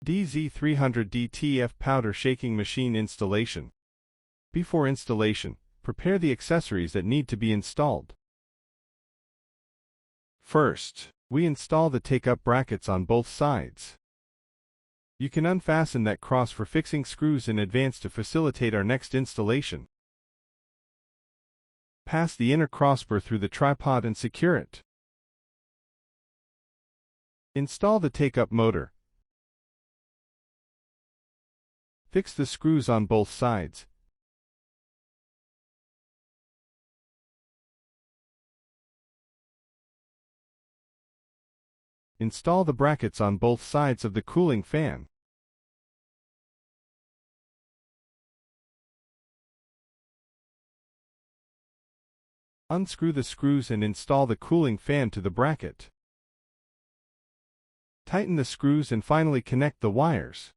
DZ300 DTF powder shaking machine installation. Before installation, prepare the accessories that need to be installed. First, we install the take-up brackets on both sides. You can unfasten that cross for fixing screws in advance to facilitate our next installation. Pass the inner crossbar through the tripod and secure it. Install the take-up motor. Fix the screws on both sides. Install the brackets on both sides of the cooling fan. Unscrew the screws and install the cooling fan to the bracket. Tighten the screws and finally connect the wires.